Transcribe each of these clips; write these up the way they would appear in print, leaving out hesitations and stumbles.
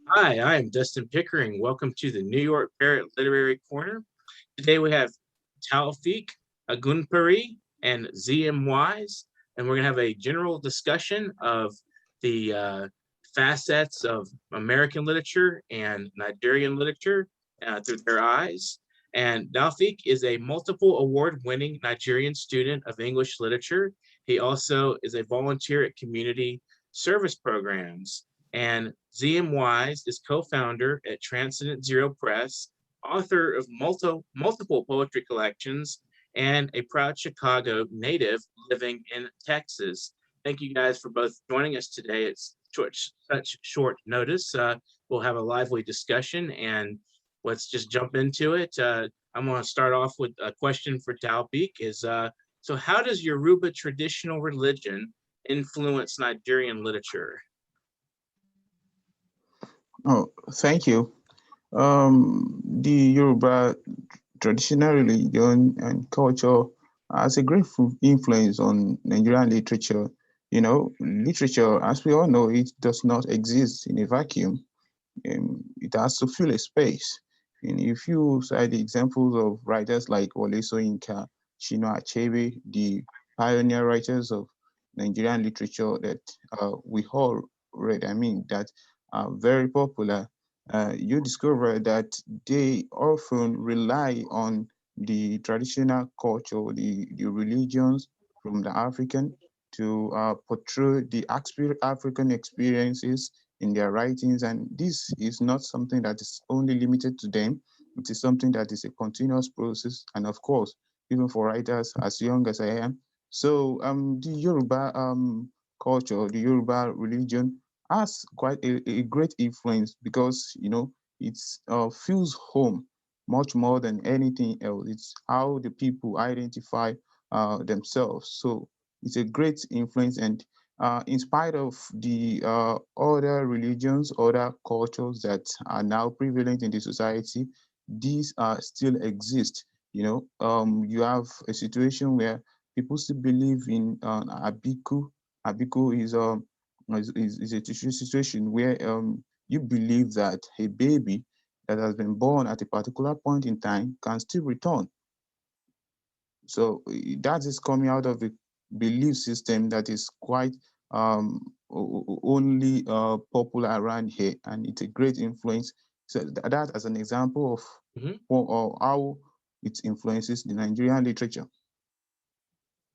Hi, I am Dustin Pickering. Welcome to the New York Parrot Literary Corner. Today we have Taofeek, Ogunperi, and ZM Wise, and we're going to have a general discussion of the facets of American literature and Nigerian literature through their eyes. And Taofeek is a multiple award-winning Nigerian student of English literature. He also is a volunteer at community service programs. And ZM Wise is co-founder at Transcendent Zero Press, author of multiple poetry collections, and a proud Chicago native living in Texas. Thank you guys for both joining us today. It's such short notice. We'll have a lively discussion, and let's just jump into it. I'm going to start off with a question for Taofeek. So how does Yoruba traditional religion influence Nigerian literature? Oh, thank you. The Yoruba traditional religion and culture has a great influence on Nigerian literature. Literature, as we all know, it does not exist in a vacuum. It has to fill a space. And if you cite the examples of writers like Wole Soyinka, Chinua Achebe, the pioneer writers of Nigerian literature that we all read, that are very popular, you discover that they often rely on the traditional culture, the religions from the African to portray the African experiences in their writings. And this is not something that is only limited to them. It is something that is a continuous process. And of course, even for writers as young as I am. So the Yoruba culture, the Yoruba religion has quite a great influence because, it feels home much more than anything else. It's how the people identify themselves. So it's a great influence. And in spite of the other religions, other cultures that are now prevalent in the society, these still exist. You have a situation where people still believe in Abiku. Abiku is a situation where you believe that a baby that has been born at a particular point in time can still return. So that is coming out of a belief system that is quite only popular around here, and it's a great influence. So that as an example of or how it influences the Nigerian literature.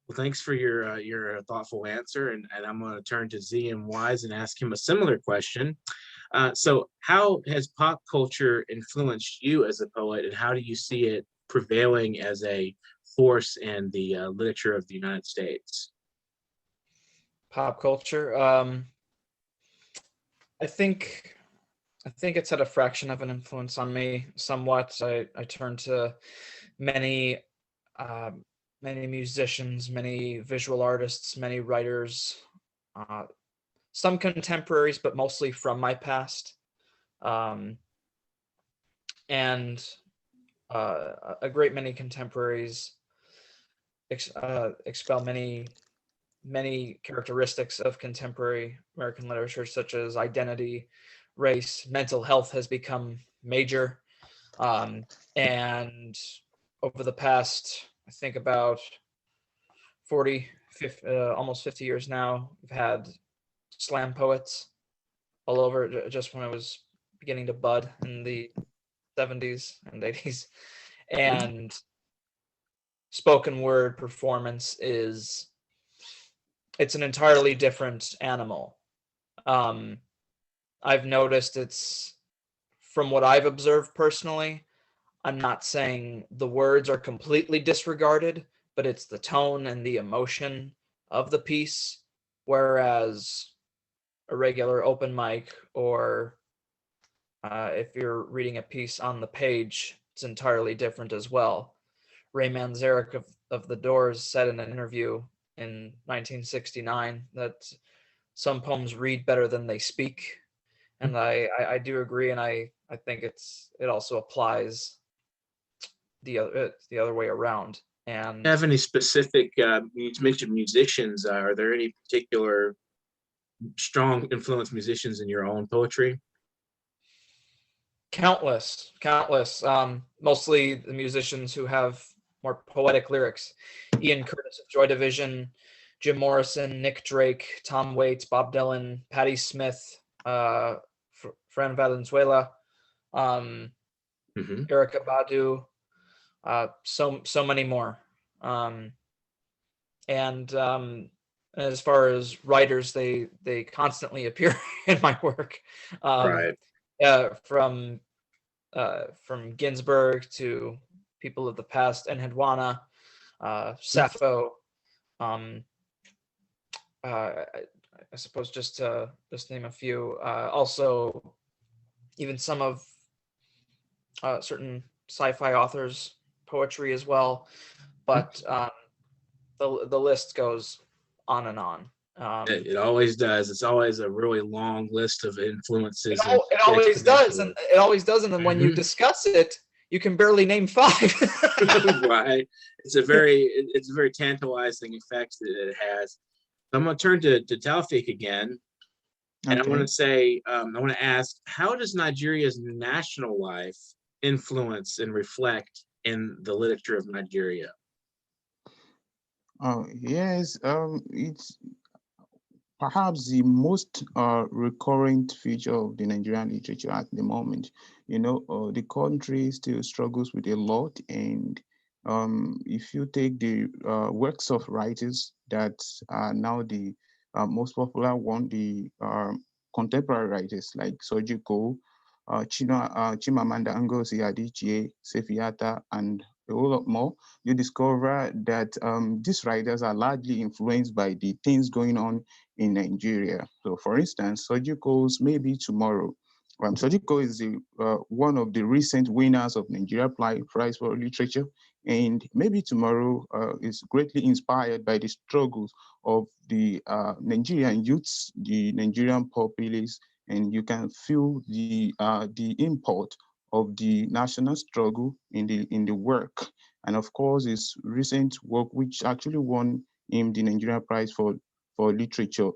Well, thanks for your thoughtful answer, and I'm going to turn to ZM Wise and ask him a similar question. So, how has pop culture influenced you as a poet, and how do you see it prevailing as a force in the literature of the United States? Pop culture. I think it's had a fraction of an influence on me somewhat. I turned to many many musicians, many visual artists, many writers, some contemporaries, but mostly from my past, and a great many contemporaries expel many characteristics of contemporary American literature, such as identity, race, mental health has become major. And over the past, I think about 40, 50, almost 50 years now, we've had slam poets all over, just when it was beginning to bud in the 70s and 80s. And spoken word performance it's an entirely different animal. I've noticed it's, from what I've observed personally, I'm not saying the words are completely disregarded, but it's the tone and the emotion of the piece. Whereas a regular open mic, or if you're reading a piece on the page, it's entirely different as well. Ray Manzarek of The Doors said in an interview in 1969 that some poems read better than they speak. And I do agree, and I think it also applies the other way around. And Do you have any specific? You mentioned musicians. Are there any particular strong influence musicians in your own poetry? Countless. Mostly the musicians who have more poetic lyrics. Ian Curtis of Joy Division, Jim Morrison, Nick Drake, Tom Waits, Bob Dylan, Patti Smith, Fran Valenzuela, Erica Badu, so many more. And as far as writers, they constantly appear in my work. Right. From Ginsberg to people of the past, and Hedwana, Sappho, I suppose just to name a few. Also, even some of certain sci-fi authors' poetry as well. But the list goes on and on. It always does. It's always a really long list of influences. It always does, and it always does. And then when you discuss it, you can barely name 5. Right. It's a very tantalizing effect that it has. I'm going to turn to Taofeek again, and I want to say, I want to ask, how does Nigeria's national life influence and reflect in the literature of Nigeria? Yes, it's perhaps the most recurrent feature of the Nigerian literature at the moment. The country still struggles with a lot, and if you take the works of writers that are now the most popular one, the contemporary writers like Sojiko, Chimamanda Ngozi Adichie, Sefiata, and a whole lot more, you discover that these writers are largely influenced by the things going on in Nigeria. So, for instance, Sojiko's Maybe Tomorrow. Sojiko is one of the recent winners of Nigeria Prize for Literature, and Maybe Tomorrow is greatly inspired by the struggles of the Nigerian youths, the Nigerian populace, and you can feel the import of the national struggle in the work. And of course, his recent work, which actually won him the Nigeria Prize for Literature,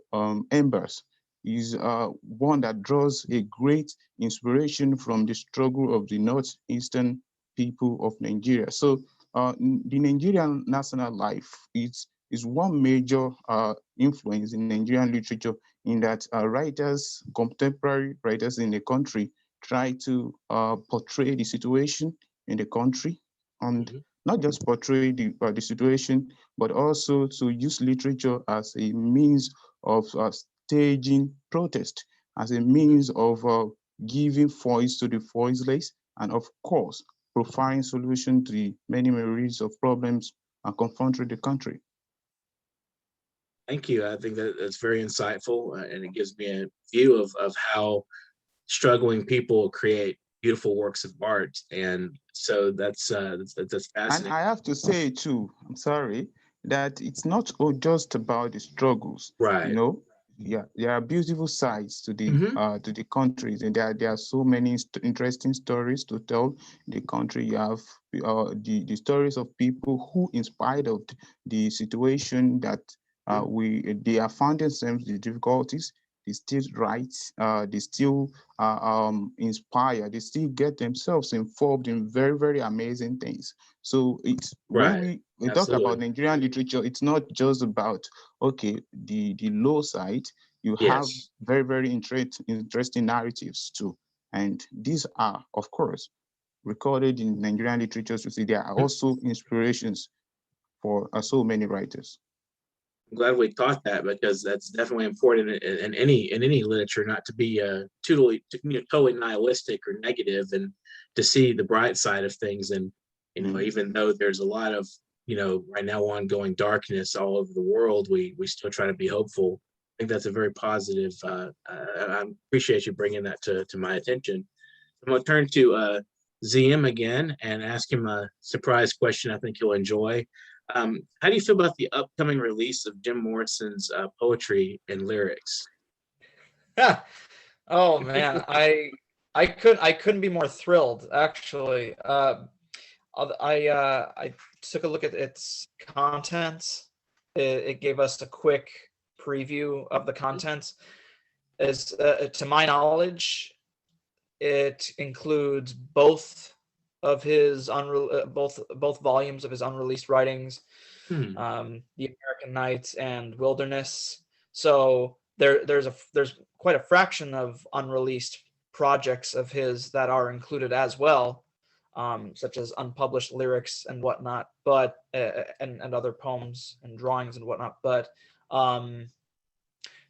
Embers, is one that draws a great inspiration from the struggle of the northeastern people of Nigeria. So the Nigerian national life is one major influence in Nigerian literature, in that contemporary writers in the country, try to portray the situation in the country, and not just portray the situation, but also to use literature as a means of staging protest, as a means of giving voice to the voiceless, and of course, providing solution to the many myriads of problems confronting the country. Thank you. I think that's very insightful, and it gives me a view of how struggling people create beautiful works of art. And so that's fascinating. And I have to say too, I'm sorry, that it's not just about the struggles. Right. Yeah, there are beautiful sides to the countries, and there are so many interesting stories to tell. The country, you have the stories of people who, in spite of the situation that they are found themselves the difficulties, they still write, they still inspire, they still get themselves involved in very, very amazing things. So it's when we talk about Nigerian literature, it's not just about the low side. You have very, very interesting narratives too, and these are, of course, recorded in Nigerian literature. So see, there are also inspirations for so many writers. I'm glad we caught that, because that's definitely important in any literature, not to be totally nihilistic or negative, and to see the bright side of things. And even though there's a lot of right now ongoing darkness all over the world, we still try to be hopeful. I think that's a very positive. I appreciate you bringing that to my attention. I'm going to turn to ZM again and ask him a surprise question I think he'll enjoy. How do you feel about the upcoming release of Jim Morrison's poetry and lyrics? Oh man, I couldn't be more thrilled, actually. I took a look at its contents. It gave us a quick preview of the contents. As to my knowledge, It includes both of his both volumes of his unreleased writings, Hmm. The American Nights and Wilderness. So there's quite a fraction of unreleased projects of his that are included as well, such as unpublished lyrics and whatnot, but and other poems and drawings and whatnot. But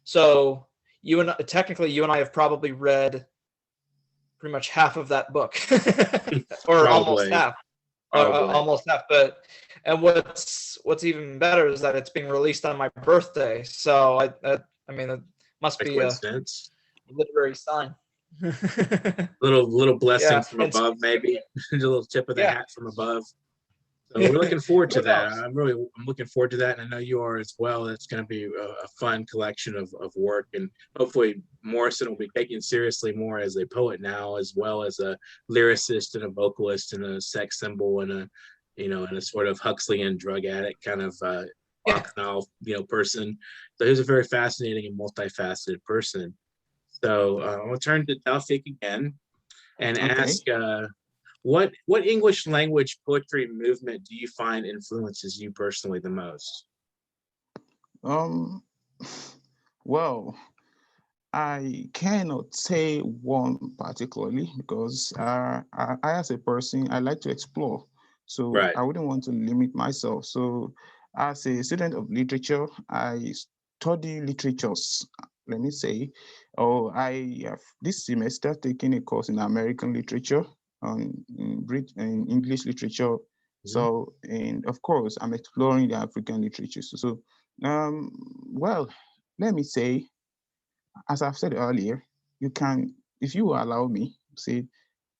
so you and I have probably read pretty much half of that book, or almost Probably. half, Probably. almost half. But and what's even better is that it's being released on my birthday. So I mean, it must A be a coincidence. literary sign. Little blessing Yeah, from and above, maybe. A little tip of the yeah, hat from above. So we're looking forward to who that. knows? I'm looking forward to that, and I know you are as well. It's going to be a fun collection of work, and hopefully Morrison will be taken seriously more as a poet now, as well as a lyricist and a vocalist and a sex symbol and and a sort of Huxleyan drug addict kind of Yeah, Bacchanal, person. So he's a very fascinating and multifaceted person. So I'll turn to Taofeek again and Okay. ask. What English language poetry movement do you find influences you personally the most? Um, well, I cannot say one particularly because I, as a person, I like to explore. So Right. I wouldn't want to limit myself. So as a student of literature, I study literatures, let me say. Oh, I have this semester taken a course in American literature, in English literature. Mhm. So, and of course, I'm exploring the African literature. Um, well, let me say, as I've said earlier, you can, if you allow me, say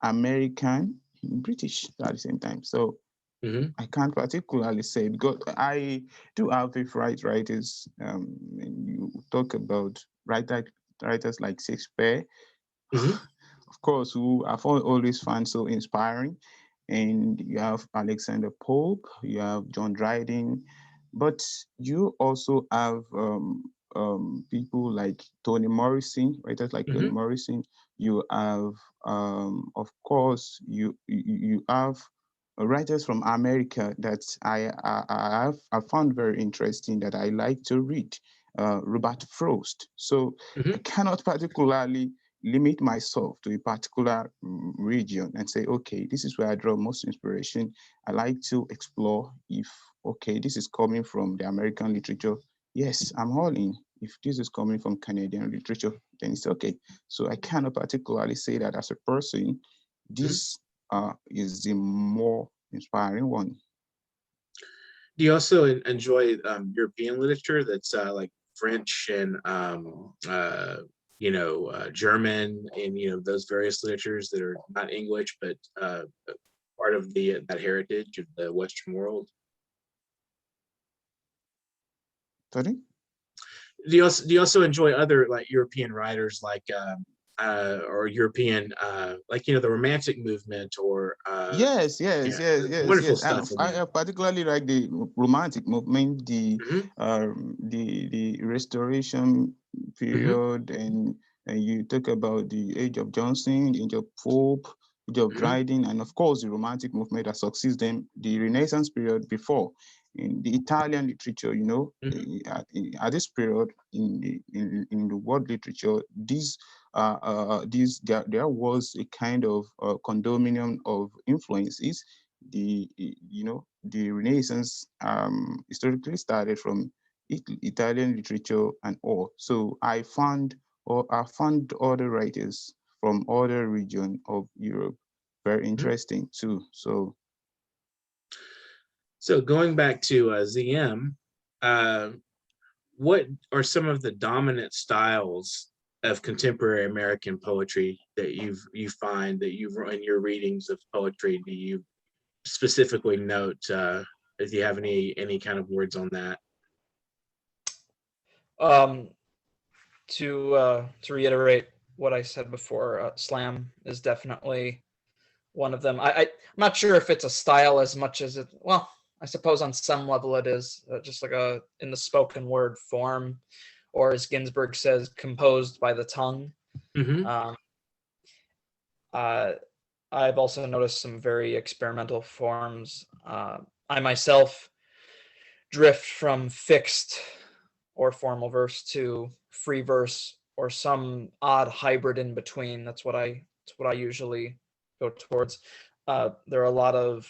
American, British at the same time. So Mhm. I can't particularly say because I do have favorite writers. And you talk about writers like Shakespeare, Mhm. of course, who I've always found so inspiring. And you have Alexander Pope, you have John Dryden, but you also have people like Toni Morrison, writers like Toni Mhm. Morrison. You have, of course, you have writers from America that I found very interesting that I like to read. Robert Frost. So I Mhm. cannot particularly limit myself to a particular region and say, okay, this is where I draw most inspiration. I like to explore if, okay, this is coming from the American literature. Yes, I'm all in. If this is coming from Canadian literature, then it's okay. So I cannot particularly say that as a person, Mhm. this is the more inspiring one. Do you also enjoy European literature that's like French and German and those various literatures that are not English but part of the that heritage of the Western world? Sorry? Do you also enjoy other like European writers like or European like the Romantic movement or Yes, yes, yeah, yes, yes, wonderful yes. stuff in I there. particularly like the romantic movement, Hmm. the Restoration Hmm. period, and you talk about the age of Johnson, the age of Pope, age of Hmm. Dryden, and of course the romantic movement that succeeds them, the Renaissance period before. In the Italian literature, Hmm. at this period in the world literature, there was a kind of condominium of influences. The Renaissance historically started from Italian literature and all. So I found other writers from other region of Europe very Hmm. interesting too. So So going back to ZM, uh, what are some of the dominant styles of contemporary American poetry that you find that you've in your readings of poetry? Do you specifically note if you have any kind of words on that? um, to reiterate what I said before, slam is definitely one of them. I'm not sure if it's a style as much as it. Well, I suppose on some level it is just like a in the spoken word form, or as Ginsberg says, composed by the tongue. Hmm. Um, I've also noticed some very experimental forms. I myself drift from fixed or formal verse to free verse or some odd hybrid in between. That's what I usually go towards. There are a lot of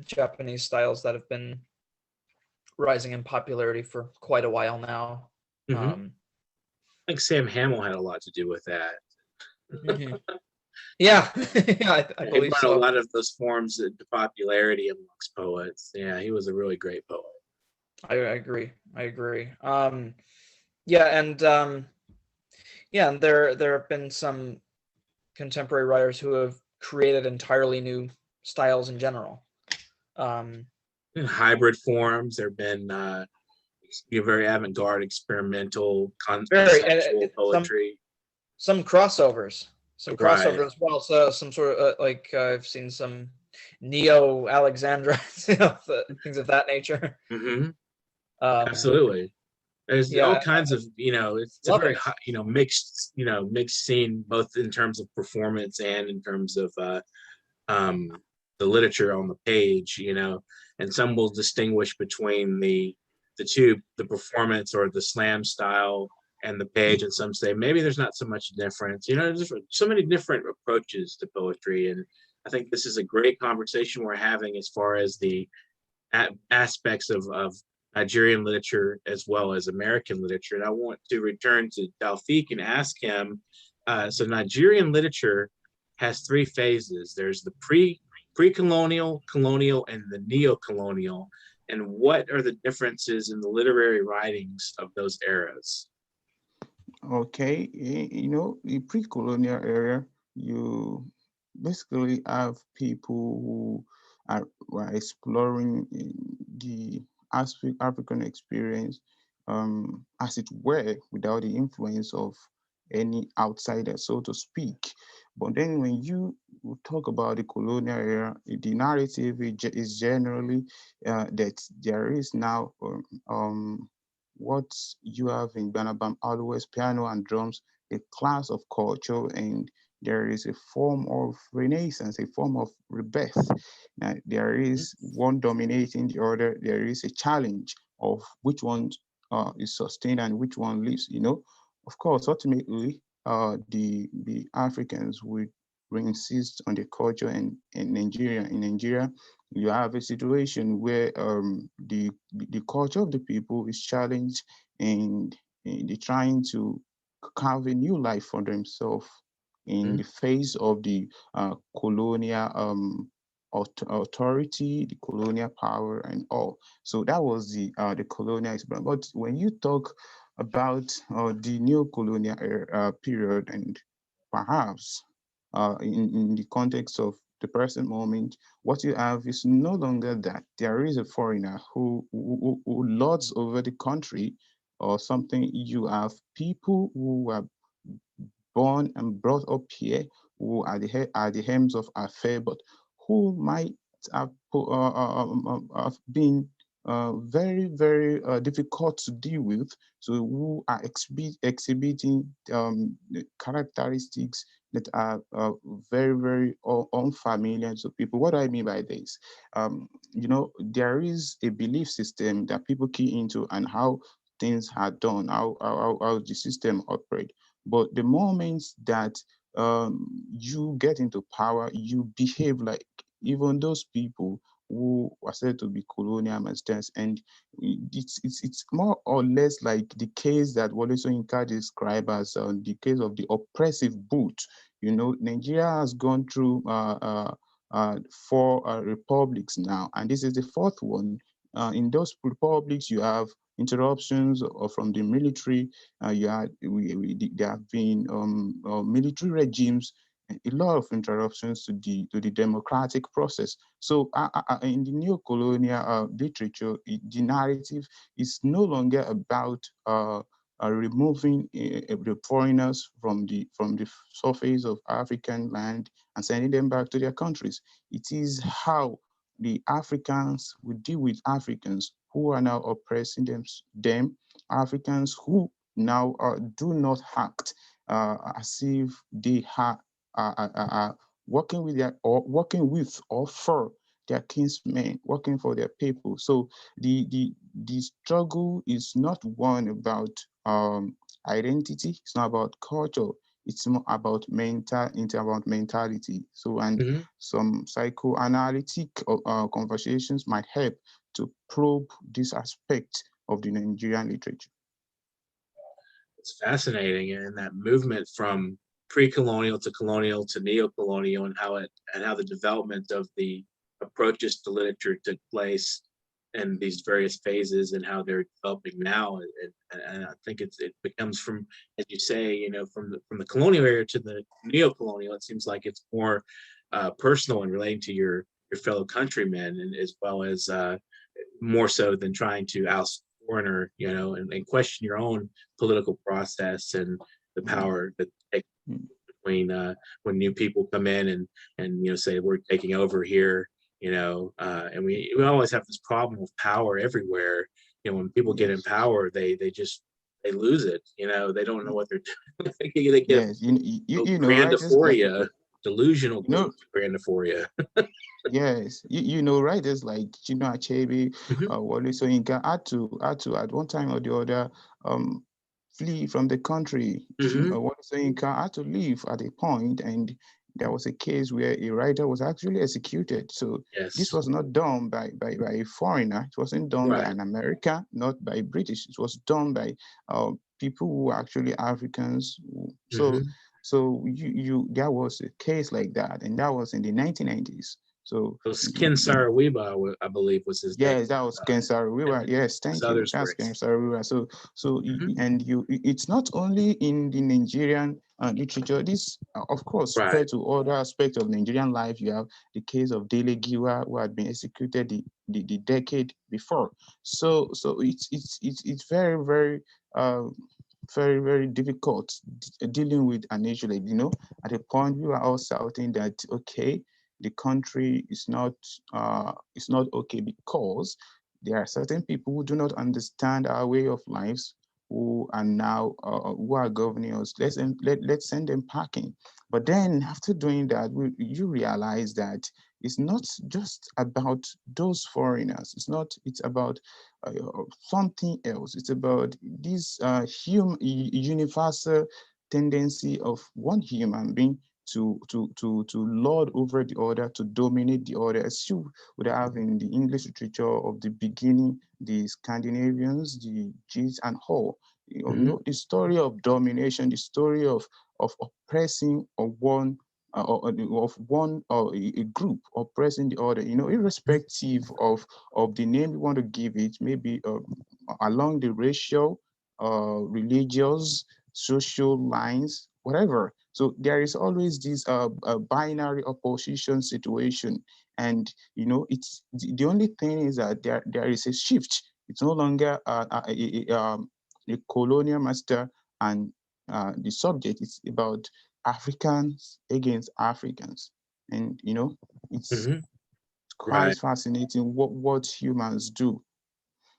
Japanese styles that have been rising in popularity for quite a while now. I think Sam Hamill had a lot to do with that. Mhm. Yeah, yeah, I He believe brought a so. lot of those forms into popularity amongst poets. Yeah, he was a really great poet. I agree. I agree. Yeah, and there have been some contemporary writers who have created entirely new styles in general. In hybrid forms, there have been very avant-garde, experimental, Very conceptual poetry. some crossovers, Right. as well. So some sort of like I've seen some neo Alexandra, things of that nature. hmm Um, Absolutely. There's all yeah, kinds of, it's a love very, it. mixed, mixed scene, both in terms of performance and in terms of um, the literature on the page, and some will distinguish between the two, the performance or the slam style and the page, and some say maybe there's not so much difference. There's so many different approaches to poetry, and I think this is a great conversation we're having as far as the aspects of Nigerian literature as well as American literature. And I want to return to Taofeek and ask him. So Nigerian literature has three phases. There's the pre-colonial, colonial, and the neo-colonial. And what are the differences in the literary writings of those eras? Okay, the pre-colonial era, you basically have people who were exploring the African experience, as it were, without the influence of any outsider, so to speak. But then when you talk about the colonial era, the narrative is generally that there is now what you have in Banabam always piano and drums, a class of culture, and there is a form of renaissance, a form of rebirth. Now, there is one dominating the other. There is a challenge of which one is sustained and which one lives. Of course, ultimately, the Africans would insist on the culture, and in Nigeria, you have a situation where the culture of the people is challenged, and they're trying to carve a new life for themselves in Mhm. the face of the colonial authority, the colonial power, and all. So that was the colonial experience. But when you talk about the neo colonial period, and perhaps in the context of the present moment, what you have is no longer that there is a foreigner who lords over the country or something. You have people who are born and brought up here, who are the helms of affair, but who might have, have been very, very difficult to deal with. So who are exhibiting the characteristics that are very, very unfamiliar to people. What do I mean by this? There is a belief system that people key into and how things are done, how the system operates. But the moment that you get into power, you behave like even those people who are said to be colonial masters. And it's more or less like the case that Wole Soyinka described as the case of the oppressive boot. Nigeria has gone through four republics now, and this is the fourth one. In those republics, you have interruptions from the military. There have been military regimes, a lot of interruptions to the democratic process. So in the neo-colonial literature, the narrative is no longer about removing the foreigners from the surface of African land and sending them back to their countries. It is how the Africans will deal with Africans who are now oppressing them, Africans who now do not act as if they are are working with or for their kinsmen, working for their people. So the struggle is not one about identity. It's not about culture. It's more about about mentality. So, and Hmm. some psychoanalytic conversations might help to probe this aspect of the Nigerian literature. It's fascinating, and that movement from pre-colonial to neo-colonial, and how the development of the approaches to literature took place in these various phases, and how they're developing now. And I think it becomes from, as you say, from the colonial era to the neo-colonial. It seems like it's more personal and relating to your fellow countrymen, and as well as more so than trying to oust foreigner, and question your own political process and the Mm, power that takes mm. between when new people come in and say we're taking over here, and we always have this problem of power everywhere. When people get in Yes. power, they lose it. They don't know what they're doing. They get Yes, writers like, grandiphoria, delusional you know, grandiphoria. yes, writers like Chinua Achebe, Hmm. Wole Soyinka had to at one time or the other um flee from the country. Hmm. Wole Soyinka had to leave at a point, and there was a case where a writer was actually executed. So this Yes. was not done by a foreigner. It wasn't done by Right. an American, not by British. It was done by people who were actually Africans. So Hmm. so there was a case like that, and that was in the 1990s. So So Ken Saro-Wiwa, I believe, was his name. yes, that was Ken Saro-Wiwa. And Yes, there's thank you. others That's were. Ken Saro-Wiwa. Mhm. It's not only in the Nigerian literature. This, of course, Right. spread to other aspects of Nigerian life. You have the case of Dele Giwa, who had been executed the decade before. So it's very, very very, very difficult dealing with an issue like, at a point we were all shouting that, okay, the country is not okay because there are certain people who do not understand our way of lives, who are now who are governing us. Let's send them packing. But then after doing that, you realize that it's not just about those foreigners. It's about uh, something else. It's about this universal tendency of one human being to lord over the other, to dominate the other, as you would have in the English literature of the beginning, the Scandinavians, the Jews, and all. Hmm. The story of domination, the story of oppressing of one of one or a group oppressing the other, irrespective of the name you want to give it, maybe along the racial, religious, social lines, whatever. So there is always this binary opposition situation, and it's the only thing is that there is a shift. It's no longer a colonial master and the subject. It's about Africans against Africans, and it's Hmm. quite Right. fascinating what humans do.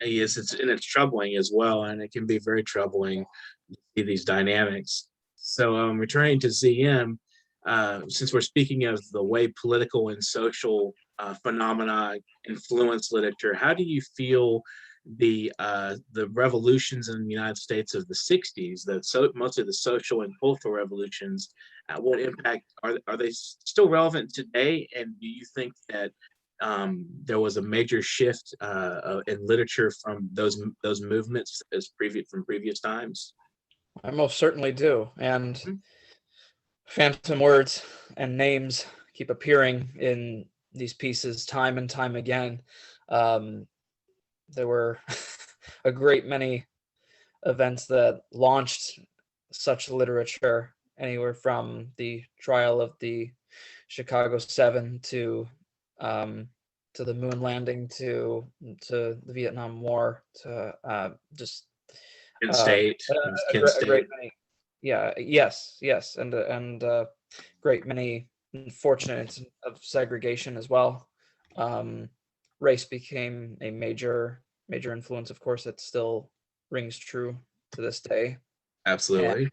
Yes, it's troubling as well, and it can be very troubling to see these dynamics. So, returning to ZM, since we're speaking of the way political and social phenomena influence literature, how do you feel the revolutions in the United States of the '60s, most of the social and cultural revolutions, what impact are they still relevant today? And do you think that there was a major shift in literature from those movements from previous times? I most certainly do. And Mhm. phantom words and names keep appearing in these pieces time and time again. Um, there were a great many events that launched such literature, anywhere from the trial of the Chicago Seven um, to the moon landing to the Vietnam War to just Kent uh, State, it was Kent a great State. many. Yeah, yes, and great many unfortunate of segregation as well. Um, Race became a major influence. Of course, it still rings true to this day. And Absolutely.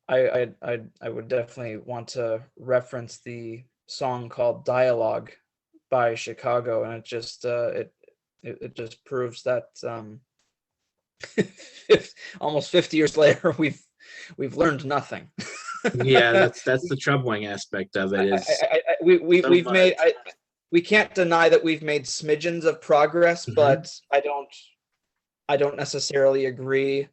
I would definitely want to reference the song called "Dialogue" by Chicago, and it just proves that almost 50 years later we've learned nothing. Yeah, that's the troubling aspect of it is so We've made much. we can't deny that we've made smidgens of progress, Mhm. but I don't necessarily agree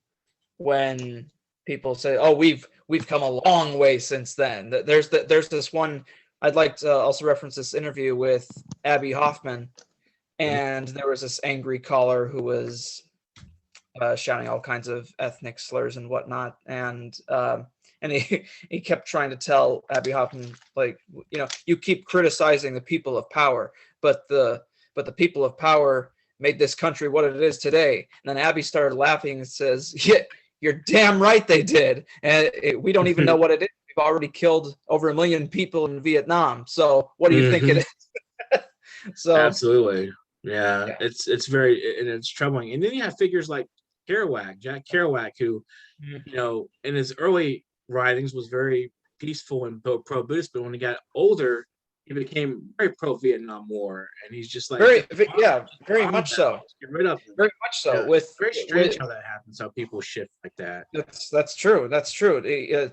when people say, "Oh, we've come a long way since then." There's this one. I'd like to also reference this interview with Abby Hoffman, and there was this angry caller who was shouting all kinds of ethnic slurs and whatnot, and he kept trying to tell Abby Hoffman, like, you keep criticizing the people of power, but the people of power made this country what it is today. And then Abby started laughing and says, "Yeah, you're damn right they did, and we don't even know what it is. We've already killed over 1 million people in Vietnam. So what do you think it is?" So Absolutely. Yeah, yeah. it's very, and it's troubling. And then you have figures like Kerouac, Jack Kerouac, who, in his early writings was very peaceful and pro-Buddhist, but when he got older, he became very pro-Vietnam War, and he's just like, Very much so. get rid of them. Very much so. Yeah, it's very strange how that happens, how people shift like that. That's true. That's true.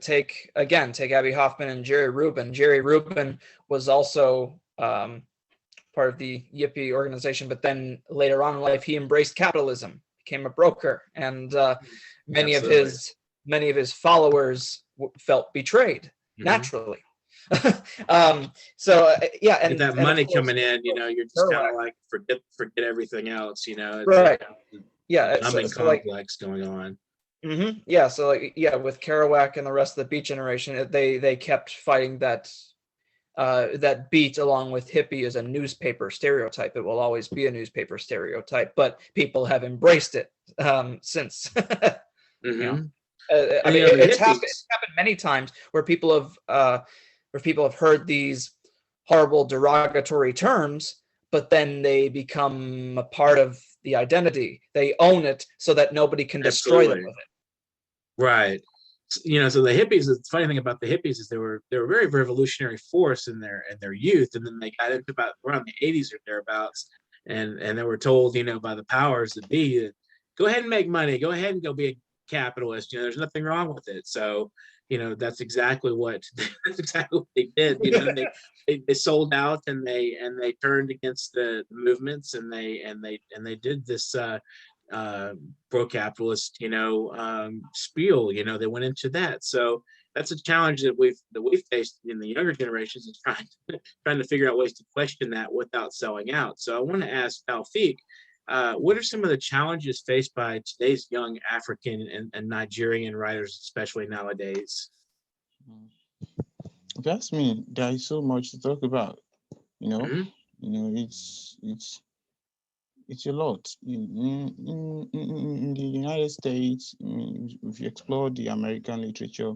Take Abby Hoffman and Jerry Rubin. Jerry Rubin was also part of the Yippie organization, but then later on in life, he embraced capitalism, became a broker, and many of his followers felt betrayed naturally. So yeah, and that money coming in, you're just kind of like forget everything else. It's right. Yeah, numbing complex going on. Yeah, so with Kerouac and the rest of the Beat generation, they kept fighting that beat along with hippie as a newspaper stereotype. It will always be a newspaper stereotype, but people have embraced it since. It's happened many times where people have heard these horrible derogatory terms, but then they become a part of the identity. They own it so that nobody can destroy them with it. Right. So the hippies, the funny thing about the hippies is they were a very revolutionary force in their youth, and then they got into about around the 80s or thereabouts, and they were told, by the powers that be, go ahead and make money, go ahead and go be a capitalist. There's nothing wrong with it. So that's exactly what they did. They sold out, and they turned against the movements, and they did this pro-capitalist spiel. They went into that. So that's a challenge that we've faced in the younger generations, is trying to figure out ways to question that without selling out. So I want to ask Taofeek, what are some of the challenges faced by today's young African and Nigerian writers, especially nowadays? That's me. There is so much to talk about. It's a lot. In the United States, if you explore the American literature,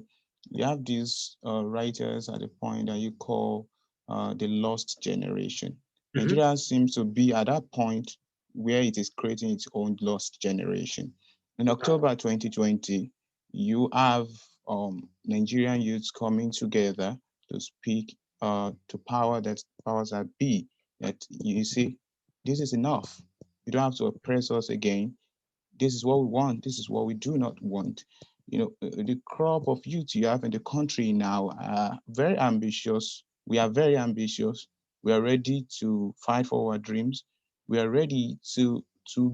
you have these writers at the point that you call the lost generation. Nigeria seems to be at that point where it is creating its own lost generation. In October 2020, you have Nigerian youths coming together to speak to powers that be, that you see, this is enough. You don't have to oppress us again. This is what we want. This is what we do not want. The crop of youth you have in the country now are very ambitious. We are very ambitious. We are ready to fight for our dreams. We are ready to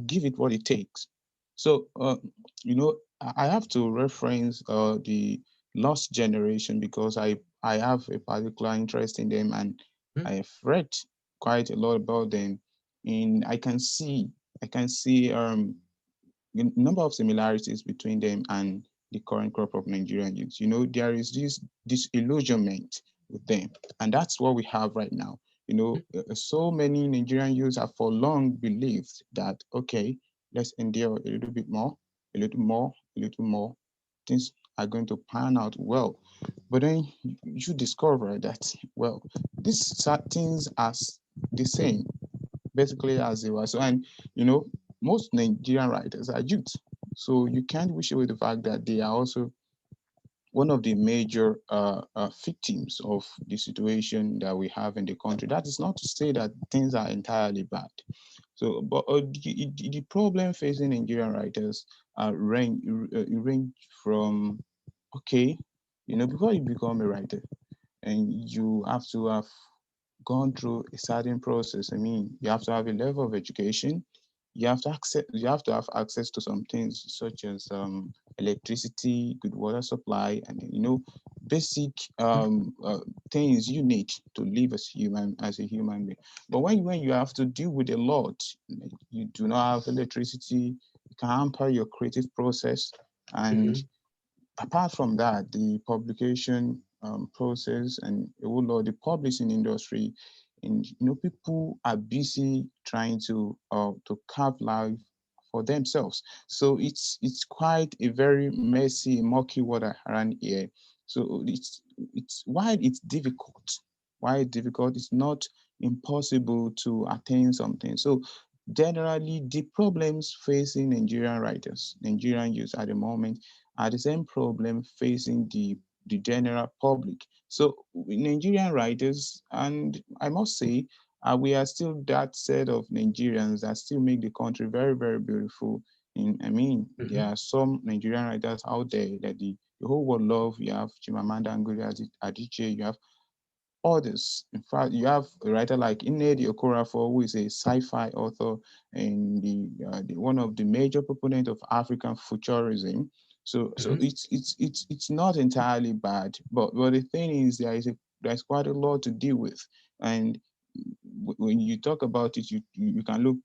give it what it takes. So, I have to reference the lost generation because I have a particular interest in them, and I have read quite a lot about them. And I can see a number of similarities between them and the current crop of Nigerian youths. There is this disillusionment with them, and that's what we have right now. So many Nigerian youths have for long believed that, okay, let's endure a little bit more, a little more, a little more. Things are going to pan out well. But then you discover that, well, these things are the same, basically, as they were. So, and most Nigerian writers are youth. So you can't wish away the fact that they are also one of the major victims of the situation that we have in the country. That is not to say that things are entirely bad. So, but the problem facing Nigerian writers range from, okay, before you become a writer, and you have to have gone through a certain process. I mean, you have to have a level of education. You have to have access to some things such as electricity, good water supply, and basic things you need to live as a human being. But when you have to deal with a lot, you do not have electricity, you can hamper your creative process. And apart from that, the publication process and a whole lot, the publishing industry, and people are busy trying to carve life for themselves. So it's quite a very messy, murky water around here. So it's why it's difficult. Why it's difficult? It's not impossible to attain something. So generally, the problems facing Nigerian writers, Nigerian youth at the moment, are the same problem facing the general public. So Nigerian writers, and I must say, we are still that set of Nigerians that still make the country very, very beautiful. I mean, there are some Nigerian writers out there that the whole world love. You have Chimamanda Ngozi Adichie, you have others. In fact, you have a writer like Nnedi Okorafor, who is a sci-fi author and the one of the major proponents of African futurism. So it's not entirely bad, but the thing is there's quite a lot to deal with, and when you talk about it, you can look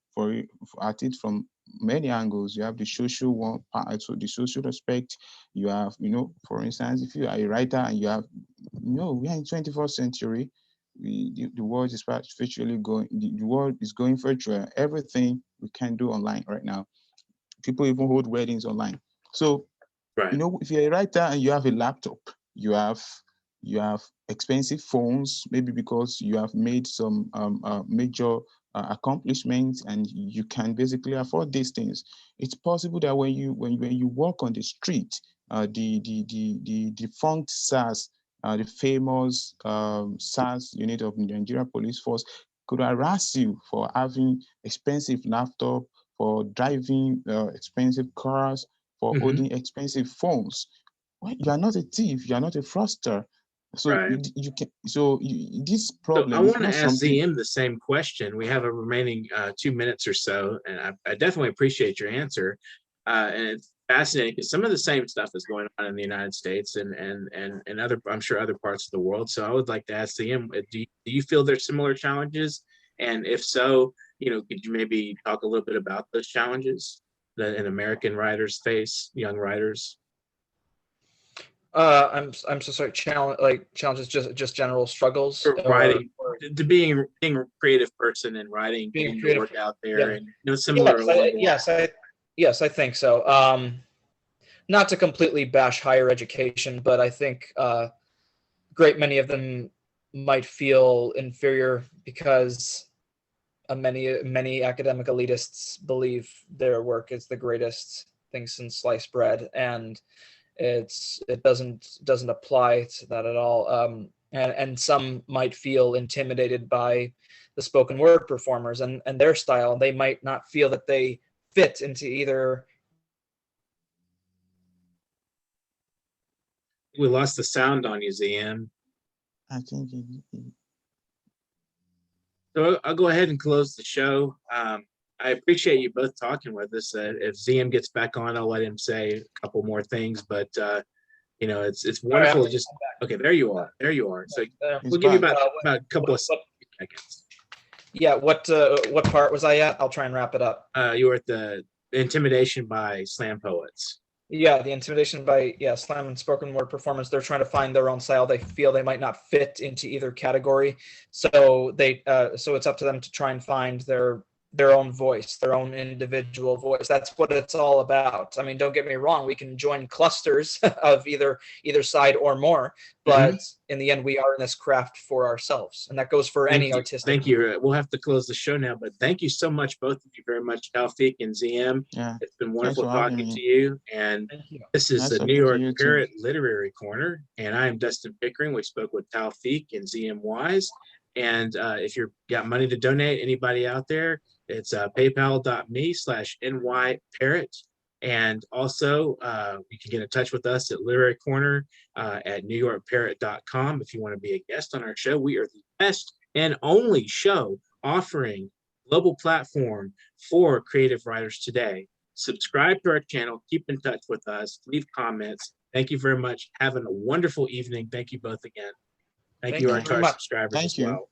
at it from many angles. You have the social one part, so the social aspect. You have, for instance, if you are a writer and you have, we are in 21st century. The world is virtually going. The world is going virtual. Everything we can do online right now. People even hold weddings online. So Right. if you're a writer and you have a laptop, you have expensive phones, maybe because you have made some major accomplishments and you can basically afford these things. It's possible that when you walk on the street, the defunct SARS, the famous SARS unit of the Nigerian Police Force, could harass you for having expensive laptop, for driving expensive cars, for holding expensive phones. Well, you are not a thief, you are not a fraudster. So Right. you can. So this So problem I is want to not ask something. ZM the same question. We have a remaining 2 minutes or so, and I definitely appreciate your answer. And it's fascinating because some of the same stuff is going on in the United States and other, I'm sure, other parts of the world. So I would like to ask ZM, do you feel there's similar challenges? And if so, could you maybe talk a little bit about those challenges that an American writers face, young writers? I'm so sorry. Challenges, just general struggles. For writing, to being a creative person and writing, Being getting your creative. work out there, Yeah. and similar along the line. Yes, I think so. Not to completely bash higher education, but I think a great many of them might feel inferior because many academic elitists believe their work is the greatest thing since sliced bread, and it doesn't apply to that at all. And some might feel intimidated by the spoken word performers and their style. They might not feel that they fit into either. We lost the sound on you, ZM. I think So I'll go ahead and close the show. I appreciate you both talking with us. If ZM gets back on, I'll let him say a couple more things. But it's wonderful. Right, Just okay. There you are. There you are. So he's we'll give you back. about a couple of seconds. Yeah, what part was I at? I'll try and wrap it up. You were at the intimidation by slam poets. Yeah, the intimidation by slam and spoken word performance. They're trying to find their own style. They feel they might not fit into either category, so so it's up to them to try and find their own voice, their own individual voice. That's what it's all about. I mean, don't get me wrong, we can join clusters of either side or more, but in the end, we are in this craft for ourselves, and that goes for any artistic. Thank you. We'll have to close the show now, but thank you so much, both of you, very much, Taofeek and ZM. Yeah. It's been wonderful for having talking me. to you. And Thank you. this is Nice the talking New to York you too. Parrot Literary Corner, and I am Dustin Pickering. We spoke with Taofeek and ZM Wise. And if you've got money to donate, anybody out there, it's paypal.me/nyparrot. And also, you can get in touch with us at Literary Corner at newyorkparrot.com. If you want to be a guest on our show, we are the best and only show offering global platform for creative writers today. Subscribe to our channel, keep in touch with us, leave comments. Thank you very much. Having a wonderful evening. Thank you both again. Thank you you our very much. subscribers Thank as you. well.